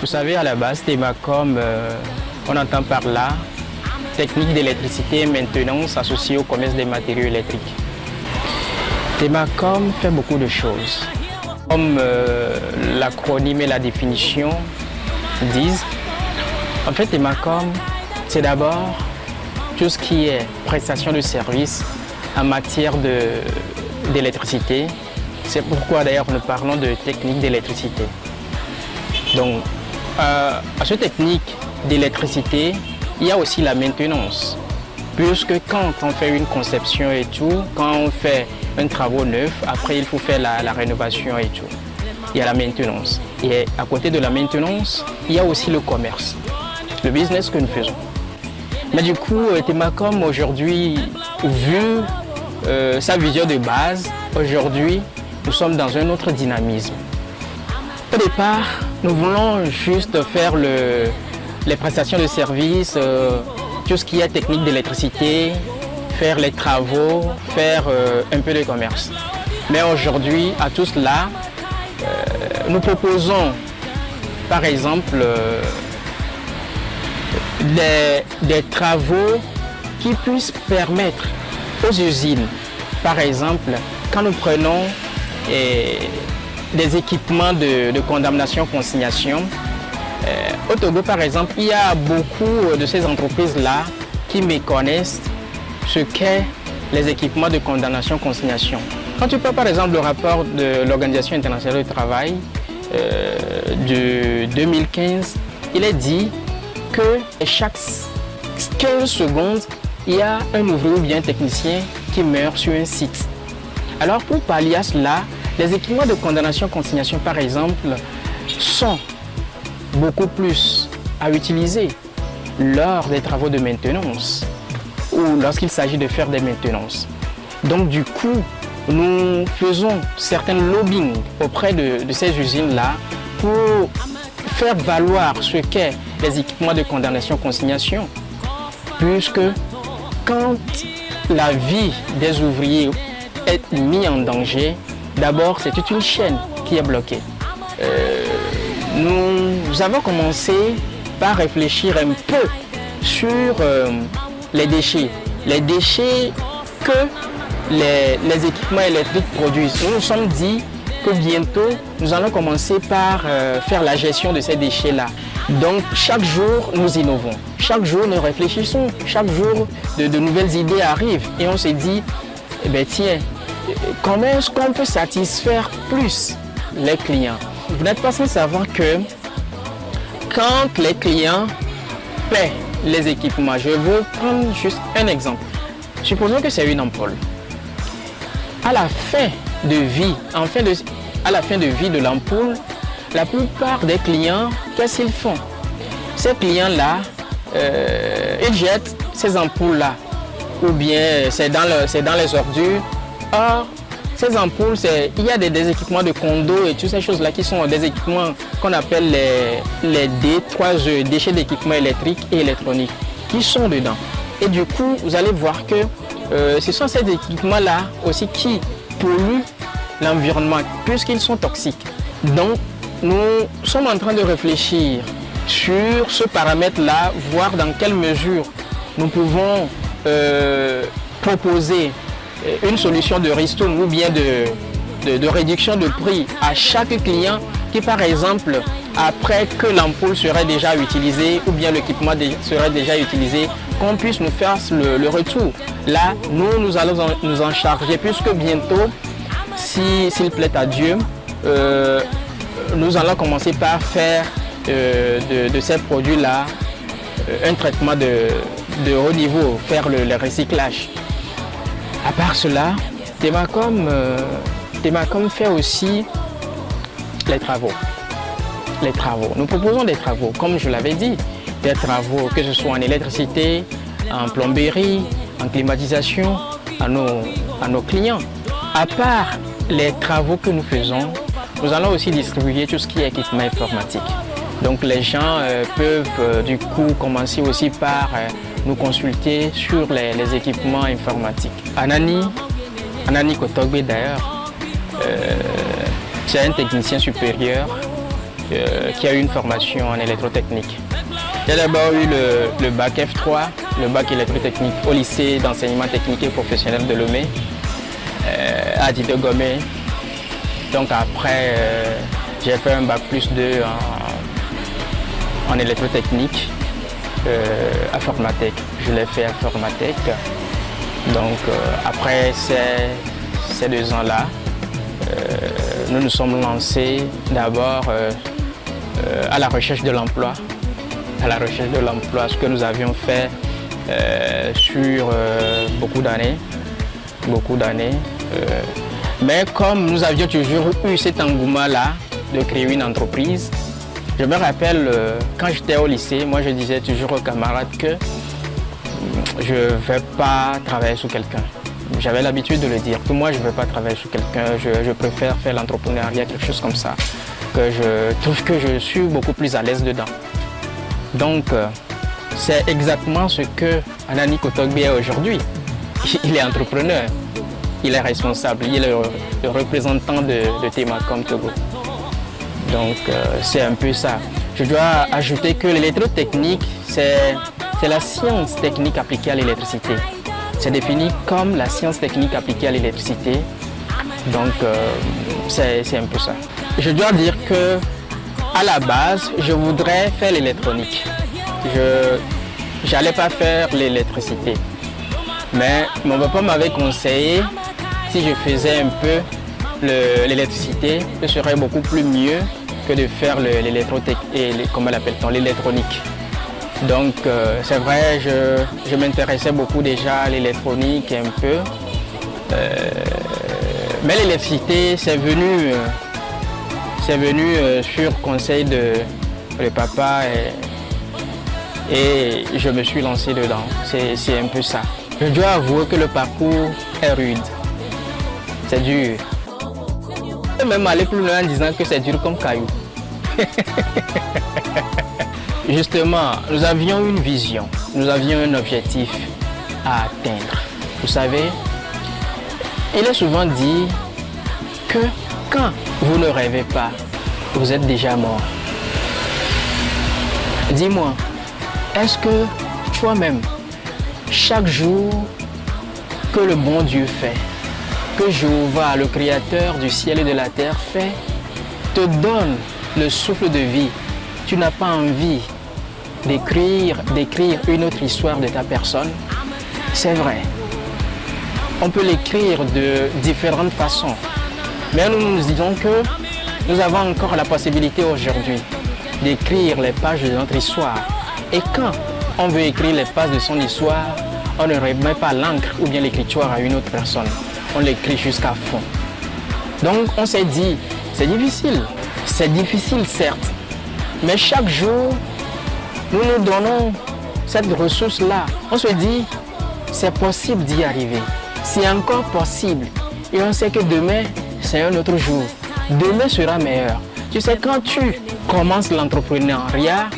Vous savez, à la base, Temacom, on entend par là technique d'électricité et maintenance associée au commerce des matériaux électriques. Temacom fait beaucoup de choses. Comme l'acronyme et la définition disent, en fait, Temacom, c'est d'abord tout ce qui est prestation de services en matière d'électricité. C'est pourquoi d'ailleurs nous parlons de technique d'électricité. Donc, à cette technique d'électricité, il y a aussi la maintenance. Puisque quand on fait une conception et tout, quand on fait un travaux neuf, après il faut faire la rénovation et tout. Il y a la maintenance. Et à côté de la maintenance, il y a aussi le commerce, le business que nous faisons. Mais du coup, Temacom aujourd'hui, vu sa vision de base, aujourd'hui, nous sommes dans un autre dynamisme. Au départ, nous voulons juste faire les prestations de services, tout ce qui est technique d'électricité, faire les travaux, faire un peu de commerce. Mais aujourd'hui, à tout cela, nous proposons, par exemple, des travaux qui puissent permettre aux usines, par exemple, quand nous prenons des équipements de condamnation-consignation, au Togo, par exemple, il y a beaucoup de ces entreprises-là qui méconnaissent ce qu'est les équipements de condamnation-consignation. Quand tu prends par exemple le rapport de l'Organisation internationale du travail de 2015, il est dit que chaque 15 secondes, il y a un ouvrier ou bien un technicien qui meurt sur un site. Alors pour pallier à cela, les équipements de condamnation-consignation, par exemple, sont beaucoup plus à utiliser lors des travaux de maintenance ou lorsqu'il s'agit de faire des maintenances. Donc du coup, nous faisons certains lobbying auprès de ces usines-là pour faire valoir ce qu'est les équipements de condamnation-consignation, puisque quand la vie des ouvriers est mise en danger, d'abord c'est toute une chaîne qui est bloquée. Nous avons commencé par réfléchir un peu sur les déchets. Les déchets que les équipements électriques produisent. Nous nous sommes dit que bientôt, nous allons commencer par faire la gestion de ces déchets-là. Donc, chaque jour, nous innovons. Chaque jour, nous réfléchissons. Chaque jour, de nouvelles idées arrivent. Et on s'est dit, eh bien, tiens, comment est-ce qu'on peut satisfaire plus les clients? Vous n'êtes pas sans savoir que quand les clients paient les équipements, je veux prendre juste un exemple. Supposons que c'est une ampoule. À la fin de vie, à la fin de vie de l'ampoule, la plupart des clients, qu'est-ce qu'ils font? Ces clients-là, ils jettent ces ampoules-là, ou bien c'est dans les ordures. Or, ces ampoules, il y a des équipements de condo et toutes ces choses-là qui sont des équipements qu'on appelle les D3E, déchets d'équipements électriques et électroniques, qui sont dedans. Et du coup, vous allez voir que ce sont ces équipements-là aussi qui polluent l'environnement, puisqu'ils sont toxiques. Donc, nous sommes en train de réfléchir sur ce paramètre-là, voir dans quelle mesure nous pouvons proposer une solution de ristourne ou bien de réduction de prix à chaque client qui, par exemple, après que l'ampoule serait déjà utilisée ou bien l'équipement serait déjà utilisé, qu'on puisse nous faire le retour. Là, nous allons nous en charger puisque bientôt, s'il plaît à Dieu, nous allons commencer par faire de ces produits-là un traitement de haut niveau, faire le recyclage. À part cela, Temacom fait aussi les travaux. Nous proposons des travaux, comme je l'avais dit, des travaux que ce soit en électricité, en plomberie, en climatisation, à nos clients. À part les travaux que nous faisons, nous allons aussi distribuer tout ce qui est équipement informatique. Donc les gens peuvent du coup commencer aussi par nous consulter sur les équipements informatiques. Anani Kotogbe d'ailleurs, c'est un technicien supérieur qui a eu une formation en électrotechnique. J'ai d'abord eu le bac F3, le bac électrotechnique au lycée d'enseignement technique et professionnel de Lomé, à Didegomé. Donc après, j'ai fait un bac plus 2 en électrotechnique à Formatec. Je l'ai fait à Formatec. Donc après ces 2 ans-là, nous nous sommes lancés d'abord à la recherche de l'emploi. Ce que nous avions fait sur beaucoup d'années. Mais comme nous avions toujours eu cet engouement-là de créer une entreprise, je me rappelle quand j'étais au lycée, moi je disais toujours aux camarades que je ne vais pas travailler sous quelqu'un. J'avais l'habitude de le dire, que moi je ne veux pas travailler sous quelqu'un, je préfère faire l'entrepreneuriat, quelque chose comme ça, que je trouve que je suis beaucoup plus à l'aise dedans. Donc c'est exactement ce que Anani Kotogbe est aujourd'hui. Il est entrepreneur, il est responsable, il est le représentant de Temacom Togo. Donc c'est un peu ça. Je dois ajouter que l'électrotechnique, c'est la science technique appliquée à l'électricité. C'est défini comme la science technique appliquée à l'électricité. Donc c'est un peu ça. Je dois dire que à la base, je voudrais faire l'électronique. Je n'allais pas faire l'électricité. Mais mon papa m'avait conseillé, si je faisais un peu l'électricité, ce serait beaucoup plus mieux que de faire l'électronique. Donc c'est vrai, je m'intéressais beaucoup déjà à l'électronique un peu. Mais l'électricité, c'est venu sur conseil de papa et je me suis lancé dedans. C'est un peu ça. Je dois avouer que le parcours est rude. C'est dur. Je peux même aller plus loin en disant que c'est dur comme caillou. Justement, nous avions une vision, nous avions un objectif à atteindre. Vous savez, il est souvent dit que quand vous ne rêvez pas, vous êtes déjà mort. Dis-moi, est-ce que toi-même, chaque jour que le bon Dieu fait, que Jéhovah, le Créateur du ciel et de la terre fait, te donne le souffle de vie, tu n'as pas envie d'écrire une autre histoire de ta personne? C'est vrai. On peut l'écrire de différentes façons. Mais nous nous disons que nous avons encore la possibilité aujourd'hui d'écrire les pages de notre histoire. Et quand on veut écrire les pages de son histoire, on ne remet pas l'encre ou bien l'écriture à une autre personne. On l'écrit jusqu'à fond. Donc on s'est dit, c'est difficile. C'est difficile certes. Mais chaque jour, nous nous donnons cette ressource-là. On se dit, c'est possible d'y arriver. C'est encore possible. Et on sait que demain, c'est un autre jour. Demain sera meilleur. Tu sais, quand tu commences l'entrepreneuriat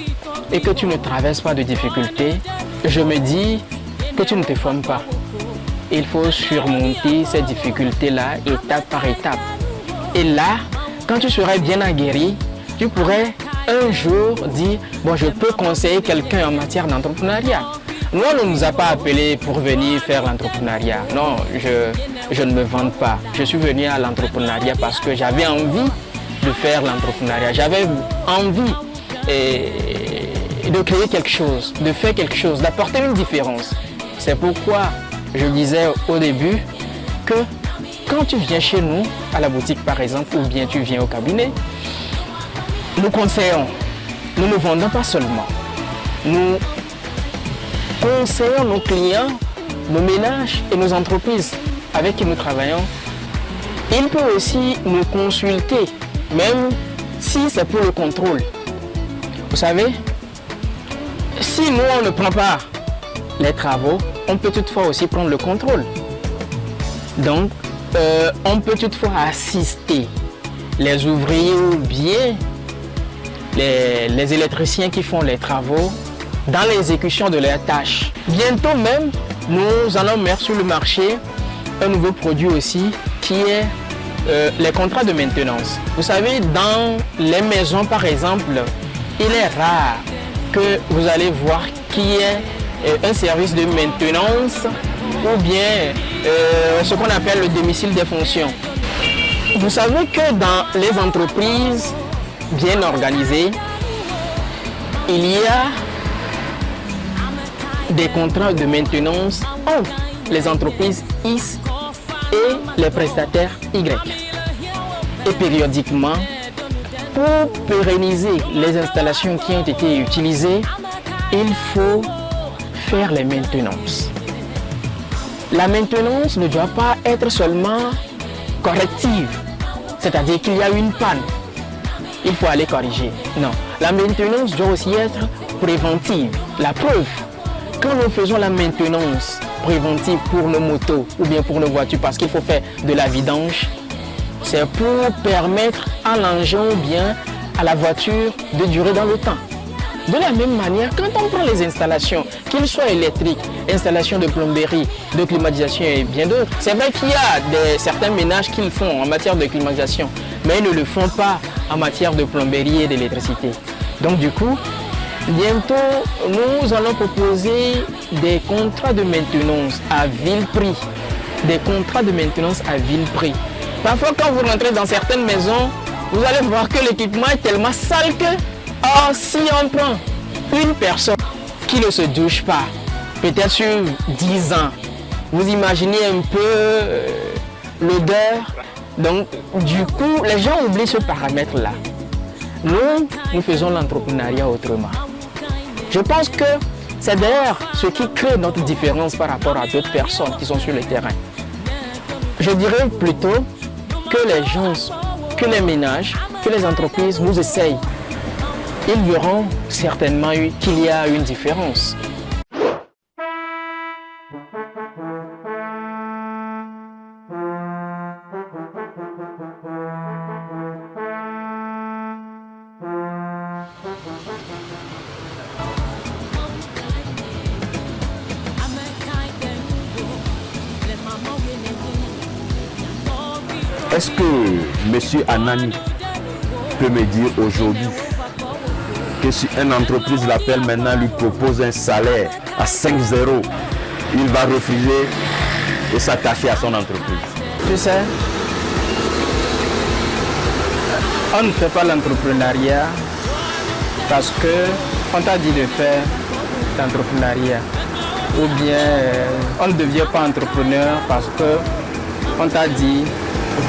et que tu ne traverses pas de difficultés, je me dis que tu ne te formes pas. Il faut surmonter ces difficultés-là, étape par étape. Et là, quand tu serais bien aguerri, tu pourrais un jour dire, bon, je peux conseiller quelqu'un en matière d'entrepreneuriat. Nous, on ne nous a pas appelés pour venir faire l'entrepreneuriat. Non, je ne me vante pas. Je suis venu à l'entrepreneuriat parce que j'avais envie de faire l'entrepreneuriat. J'avais envie de créer quelque chose, de faire quelque chose, d'apporter une différence. C'est pourquoi je disais au début que quand tu viens chez nous, à la boutique par exemple, ou bien tu viens au cabinet, nous conseillons. Nous ne vendons pas seulement. Nous conseillons nos clients, nos ménages et nos entreprises avec qui nous travaillons. Ils peuvent aussi nous consulter, même si c'est pour le contrôle. Vous savez, si nous on ne prend pas les travaux, on peut toutefois aussi prendre le contrôle. Donc, on peut toutefois assister les ouvriers ou bien les électriciens qui font les travaux dans l'exécution de leurs tâches. Bientôt même, nous allons mettre sur le marché un nouveau produit aussi qui est les contrats de maintenance. Vous savez, dans les maisons, par exemple, il est rare que vous allez voir qu'il y ait un service de maintenance ou bien ce qu'on appelle le domicile des fonctions. Vous savez que dans les entreprises bien organisées, il y a des contrats de maintenance entre les entreprises X et les prestataires Y. Et périodiquement, pour pérenniser les installations qui ont été utilisées, il faut faire les maintenances. La maintenance ne doit pas être seulement corrective, c'est-à-dire qu'il y a une panne, il faut aller corriger. Non, la maintenance doit aussi être préventive. La preuve, quand nous faisons la maintenance préventive pour nos motos ou bien pour nos voitures parce qu'il faut faire de la vidange, c'est pour permettre à l'engin ou bien à la voiture de durer dans le temps. De la même manière, quand on prend les installations, qu'ils soient électriques, installations de plomberie, de climatisation et bien d'autres, c'est vrai qu'il y a certains ménages qui le font en matière de climatisation, mais ils ne le font pas en matière de plomberie et d'électricité. Donc du coup, bientôt, nous allons proposer des contrats de maintenance à vil prix. Des contrats de maintenance à vil prix. Parfois, quand vous rentrez dans certaines maisons, vous allez voir que l'équipement est tellement sale que, si on prend une personne qui ne se douche pas, peut-être sur 10 ans, vous imaginez un peu l'odeur. Donc, du coup, les gens oublient ce paramètre-là. Nous faisons l'entrepreneuriat autrement. Je pense que c'est d'ailleurs ce qui crée notre différence par rapport à d'autres personnes qui sont sur le terrain. Je dirais plutôt que les gens, que les ménages, que les entreprises nous essayent. Ils verront certainement qu'il y a une différence. Est-ce que M. Anani peut me dire aujourd'hui que si une entreprise l'appelle maintenant, lui propose un salaire à 5 0, il va refuser et s'attacher à son entreprise? Tu sais, on ne fait pas l'entrepreneuriat parce qu'on t'a dit de faire l'entrepreneuriat. Ou bien on ne devient pas entrepreneur parce qu'on t'a dit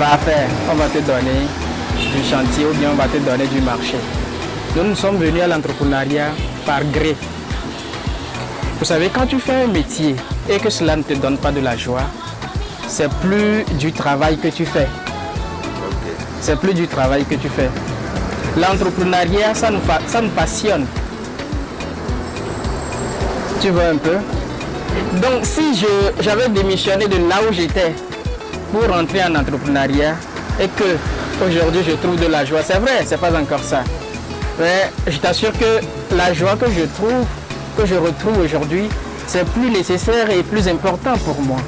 va faire, on va te donner du chantier ou bien on va te donner du marché. Nous sommes venus à l'entrepreneuriat par gré. Vous savez, quand tu fais un métier et que cela ne te donne pas de la joie, c'est plus du travail que tu fais. C'est plus du travail que tu fais. L'entrepreneuriat, ça nous passionne. Tu vois un peu? Donc si j'avais démissionné de là où j'étais pour rentrer en entrepreneuriat et que aujourd'hui je trouve de la joie, c'est vrai, c'est pas encore ça. Mais je t'assure que la joie que je retrouve aujourd'hui, c'est plus nécessaire et plus important pour moi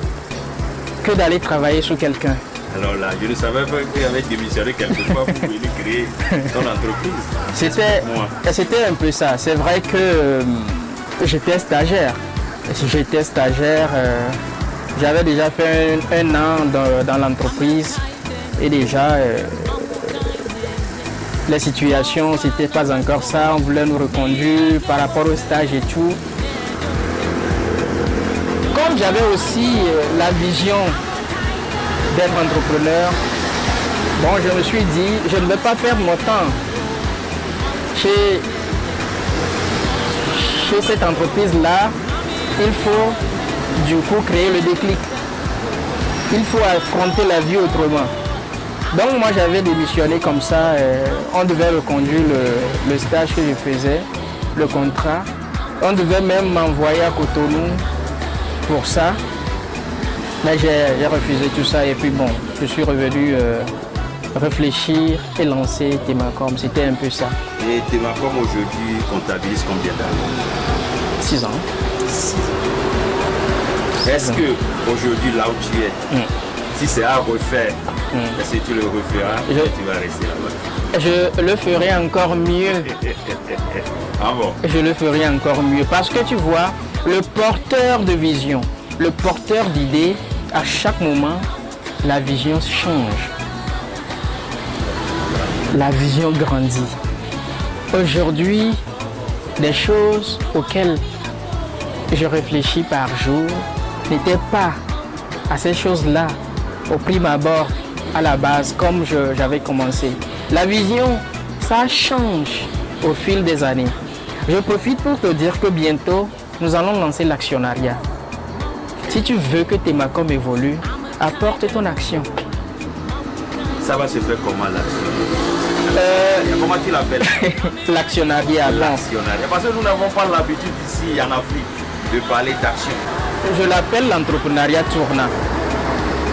que d'aller travailler sous quelqu'un. Alors là, je ne savais pas qu'il y avait démissionné quelquefois pour venir créer ton entreprise. C'était un peu ça. C'est vrai que j'étais stagiaire. J'étais stagiaire, j'avais déjà fait un an dans l'entreprise et déjà les situations, c'était pas encore ça. On voulait nous reconduire par rapport au stage et tout. Comme j'avais aussi la vision d'être entrepreneur, bon, je me suis dit, je ne vais pas perdre mon temps chez cette entreprise-là. Il faut du coup créer le déclic. Il faut affronter la vie autrement. Donc moi j'avais démissionné comme ça. On devait reconduire le stage que je faisais, le contrat. On devait même m'envoyer à Cotonou pour ça. Mais j'ai refusé tout ça et puis bon, je suis revenu réfléchir et lancer Temacom. C'était un peu ça. Et Temacom aujourd'hui comptabilise combien d'années? 6 ans. 6 ans. Est-ce que aujourd'hui là où tu es, Si c'est à refaire, est-ce que tu le referas ou tu vas rester là-bas? Je le ferai encore mieux. Ah bon? Je le ferai encore mieux parce que tu vois, le porteur de vision, le porteur d'idées, à chaque moment, la vision change. La vision grandit. Aujourd'hui, des choses auxquelles je réfléchis par jour n'étaient pas à ces choses-là au prime abord, à la base, comme j'avais commencé. La vision, ça change au fil des années. Je profite pour te dire que bientôt, nous allons lancer l'actionnariat. Si tu veux que Temacom évolue, apporte ton action. Ça va se faire comment l'actionnariat? Comment tu l'appelles? L'actionnariat. L'actionnariat. Parce que nous n'avons pas l'habitude ici en Afrique de parler d'action. Je l'appelle l'entrepreneuriat tournant.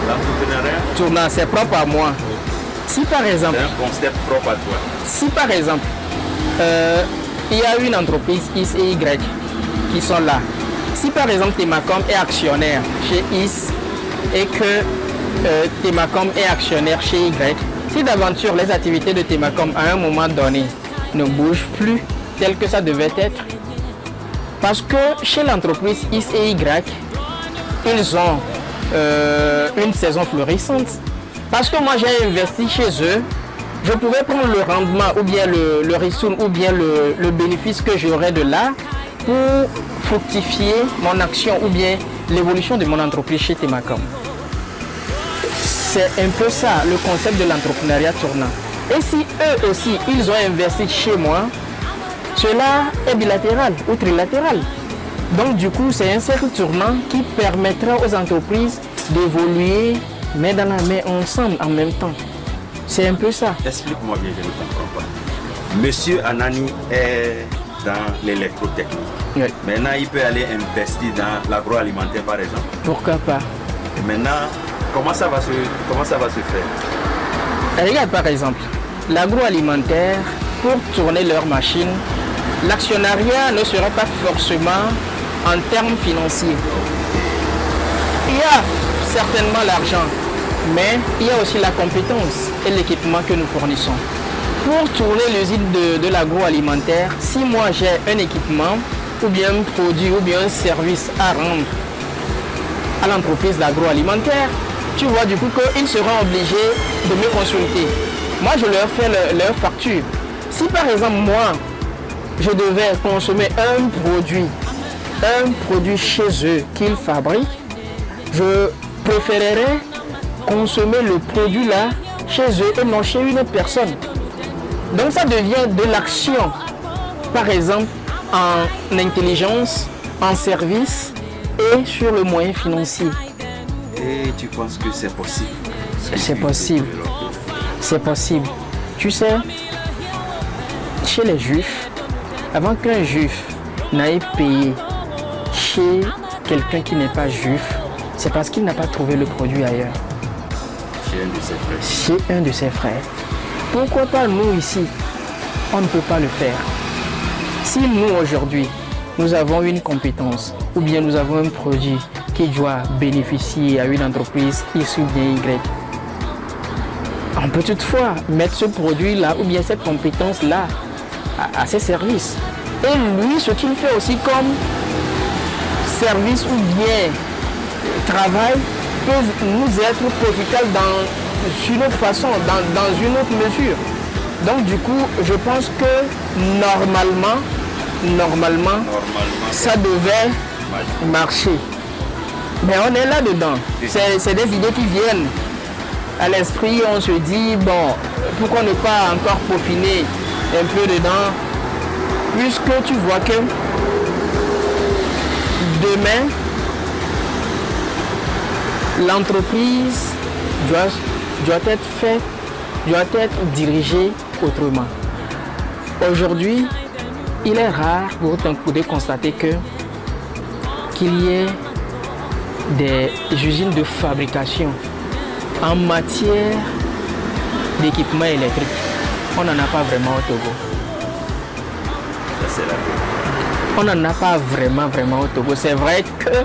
L'entrepreneuriat tournant, c'est propre à moi. Si par exemple, c'est un concept propre à toi. Si par exemple, il y a une entreprise X et Y qui sont là. Si par exemple Temacom est actionnaire chez X et que Temacom est actionnaire chez Y, si d'aventure les activités de Temacom à un moment donné ne bougent plus tel que ça devait être, parce que chez l'entreprise X et Y, ils ont une saison florissante. Parce que moi j'ai investi chez eux, je pouvais prendre le rendement ou bien le ristourne ou bien le bénéfice que j'aurais de là pour fructifier mon action ou bien l'évolution de mon entreprise chez Temacom. C'est un peu ça le concept de l'entrepreneuriat tournant. Et si eux aussi ils ont investi chez moi, cela est bilatéral ou trilatéral. Donc du coup c'est un cercle tournant qui permettra aux entreprises d'évoluer mais dans la main ensemble en même temps. C'est un peu ça. Explique-moi bien, je ne comprends pas. Monsieur Anani est dans l'électrotechnique. Oui. Maintenant, il peut aller investir dans l'agroalimentaire, par exemple. Pourquoi pas? Et maintenant, comment ça va se faire? Regarde par exemple, l'agroalimentaire, pour tourner leur machine, l'actionnariat ne sera pas forcément en termes financiers. Il y a certainement l'argent, mais il y a aussi la compétence et l'équipement que nous fournissons. Pour tourner l'usine de l'agroalimentaire, si moi j'ai un équipement, ou bien un produit, ou bien un service à rendre à l'entreprise d'agroalimentaire, tu vois du coup qu'ils seront obligés de me consulter. Moi je leur fais leur facture. Si par exemple moi, je devais consommer un produit chez eux qu'ils fabriquent, je préférerais consommer le produit là chez eux et non chez une autre personne. Donc ça devient de l'action, par exemple en intelligence, en service et sur le moyen financier. Et tu penses que c'est possible? C'est possible. C'est possible. Tu sais, chez les juifs, avant qu'un juif n'aille payer chez quelqu'un qui n'est pas juif, c'est parce qu'il n'a pas trouvé le produit ailleurs. Chez un de ses frères. Chez un de ses frères. Pourquoi pas nous ici? On ne peut pas le faire. Si nous aujourd'hui, nous avons une compétence ou bien nous avons un produit qui doit bénéficier à une entreprise X ou bien Y, on peut toutefois mettre ce produit-là ou bien cette compétence-là à ses services. Et lui, ce qu'il fait aussi comme service ou bien travail peut nous être profitable dans une autre façon, dans une autre mesure. Donc du coup, je pense que normalement ça devait marcher. Mais on est là-dedans. C'est des idées qui viennent à l'esprit. On se dit, bon, pourquoi ne pas encore peaufiner un peu dedans, puisque tu vois que demain, l'entreprise doit être faite, doit être dirigée autrement. Aujourd'hui, il est rare de constater qu'il y ait des usines de fabrication en matière d'équipements électriques. On n'en a pas vraiment au Togo. Ça, c'est la vérité. On n'en a pas vraiment au Togo. C'est vrai que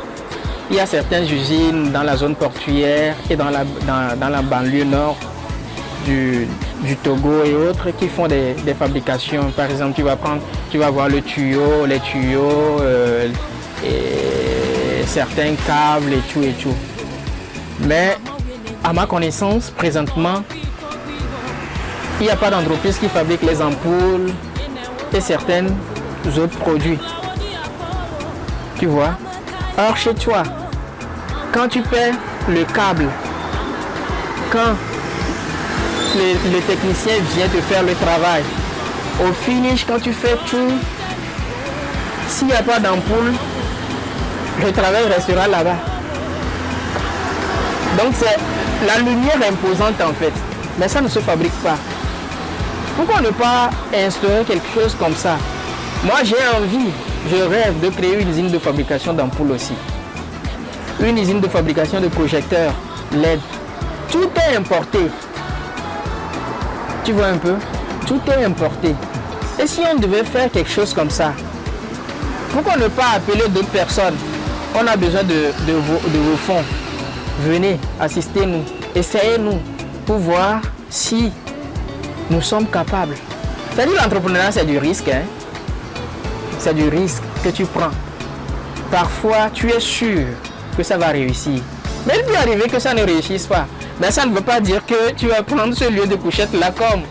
il y a certaines usines dans la zone portuaire et dans la banlieue nord du Togo et autres qui font des fabrications. Par exemple, tu vas voir les tuyaux, et certains câbles et tout. Mais à ma connaissance, présentement, il n'y a pas d'entreprise qui fabrique les ampoules et certains autres produits. Tu vois? Or, chez toi, quand tu paies le câble, quand le technicien vient te faire le travail, au finish, quand tu fais tout, s'il n'y a pas d'ampoule, le travail restera là-bas. Donc c'est la lumière imposante en fait, mais ça ne se fabrique pas. Pourquoi ne pas instaurer quelque chose comme ça? Moi j'ai envie, je rêve de créer une usine de fabrication d'ampoules aussi. Une usine de fabrication de projecteurs LED. Tout est importé. Tu vois un peu? Tout est importé. Et si on devait faire quelque chose comme ça, pourquoi ne pas appeler d'autres personnes? On a besoin de vos fonds. Venez, assistez-nous, essayez-nous pour voir si nous sommes capables. C'est-à-dire l'entrepreneuriat, c'est du risque. Hein? C'est du risque que tu prends. Parfois, tu es sûr que ça va réussir. Mais il peut arriver que ça ne réussisse pas. Mais ça ne veut pas dire que tu vas prendre ce lieu de couchette là comme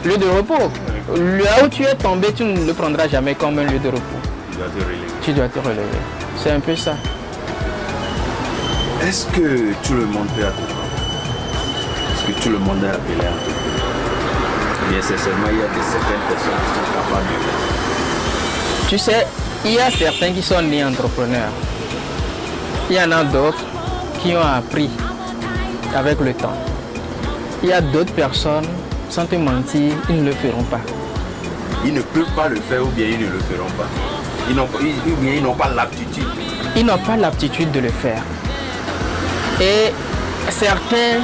lieu de repos. Là où tu es tombé, tu ne le prendras jamais comme un lieu de repos. Tu dois te relever. C'est un peu ça. Est-ce que tout le monde peut entreprendre? Est-ce que tout le monde est appelé à entreprendre? Bien, c'est seulement il y a certaines personnes qui sont capables de faire. Tu sais, il y a certains qui sont nés entrepreneurs. Il y en a d'autres qui ont appris avec le temps. Il y a d'autres personnes, sans te mentir, ils ne le feront pas. Ils ne peuvent pas le faire ou bien ils ne le feront pas. Ils n'ont pas l'aptitude. Ils n'ont pas l'aptitude de le faire. Et certains,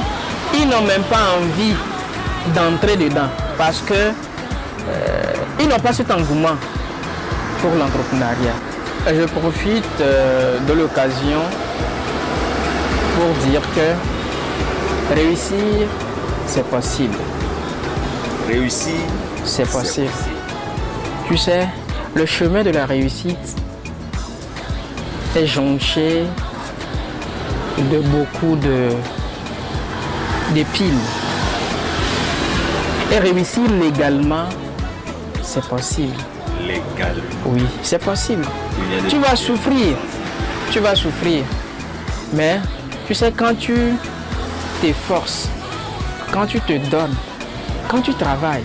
ils n'ont même pas envie d'entrer dedans parce que ils n'ont pas cet engouement pour l'entrepreneuriat. Je profite de l'occasion pour dire que réussir, c'est possible. Réussir, c'est possible. Tu sais, le chemin de la réussite est jonché de beaucoup d'épines. Et réussir légalement, c'est possible. Légalement? Oui, c'est possible. Tu vas souffrir. Tu vas souffrir. Mais tu sais, quand tu t'efforces, quand tu te donnes, quand tu travailles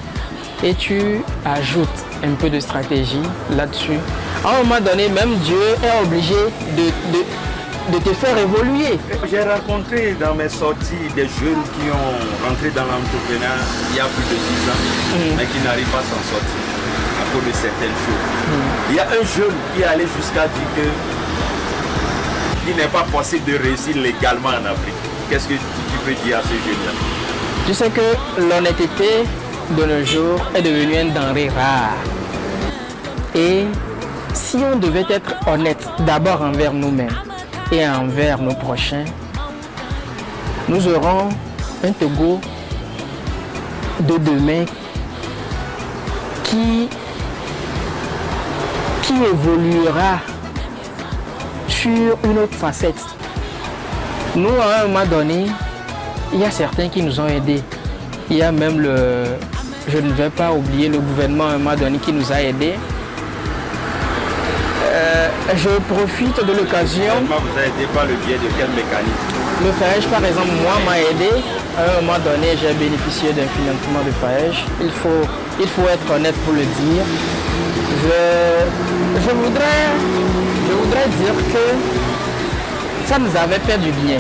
et tu ajoutes un peu de stratégie là-dessus, à un moment donné, même Dieu est obligé de te faire évoluer. J'ai rencontré dans mes sorties des jeunes qui ont rentré dans l'entrepreneuriat il y a plus de 10 ans, mais qui n'arrivent pas à s'en sortir à cause de certaines choses. Il y a un jeune qui est allé jusqu'à dire qu'il n'est pas possible de réussir légalement en Afrique. Qu'est-ce que tu peux dire à ce jeune-là? Tu sais que l'honnêteté de nos jours est devenue une denrée rare. Et si on devait être honnête d'abord envers nous-mêmes et envers nos prochains, nous aurons un Togo de demain qui évoluera sur une autre facette. Nous, à un moment donné, il y a certains qui nous ont aidés. Il y a même je ne vais pas oublier le gouvernement à un moment donné qui nous a aidés. Je profite de l'occasion. Vous avez aidé par le biais de quel mécanisme? Le FAEJ, par exemple, moi, m'a aidé. À un moment donné, j'ai bénéficié d'un financement de FAEJ. Il faut être honnête pour le dire. Je voudrais dire que ça nous avait fait du bien.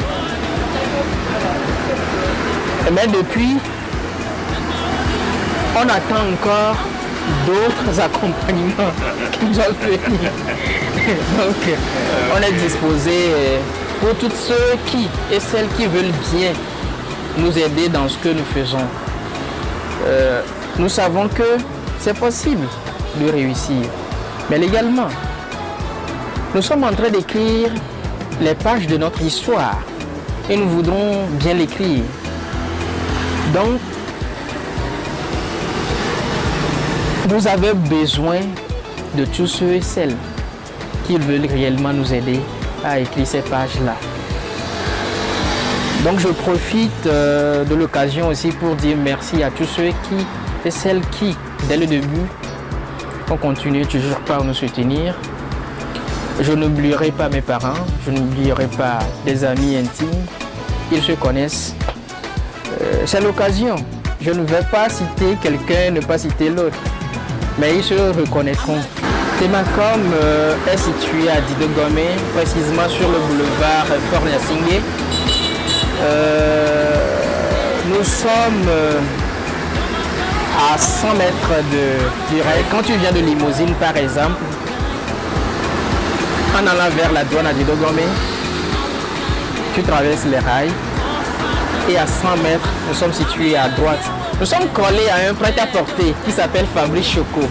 Mais depuis, on attend encore d'autres accompagnements qui doivent venir. Donc, on est disposé pour tous ceux qui et celles qui veulent bien nous aider dans ce que nous faisons. Nous savons que c'est possible de réussir, mais légalement. Nous sommes en train d'écrire les pages de notre histoire et nous voudrons bien l'écrire. Donc, vous avez besoin de tous ceux et celles qui veulent réellement nous aider à écrire ces pages-là. Donc, je profite de l'occasion aussi pour dire merci à tous ceux et celles qui, dès le début, ont continué toujours par nous soutenir. Je n'oublierai pas mes parents, je n'oublierai pas des amis intimes. Ils se connaissent. C'est l'occasion. Je ne vais pas citer quelqu'un, ne pas citer l'autre. Mais ils se reconnaîtront. Temacom est situé à Didogomé, précisément sur le boulevard Fort-Niassingé. Nous sommes à 100 mètres du rail. Quand tu viens de Limousine, par exemple, en allant vers la douane à Didogomé, tu traverses les rails et à 100 mètres, nous sommes situés à droite. Nous sommes collés à un prêt-à-porter qui s'appelle Fabrice Choco.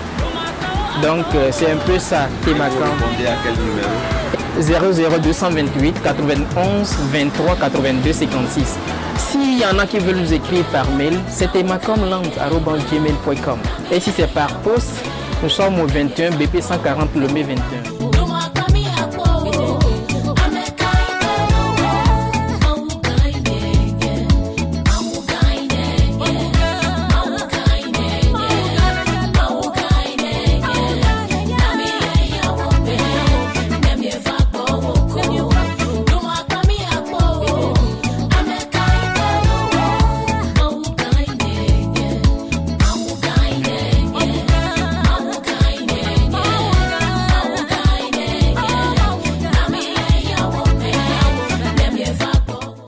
Donc c'est un peu ça, Temacom. Répondez à quel numéro? 00228 91 23 82 56. S'il y en a qui veulent nous écrire par mail, c'est temacomland@gmail.com. Et si c'est par poste, nous sommes au 21 BP 140 Lomé 21.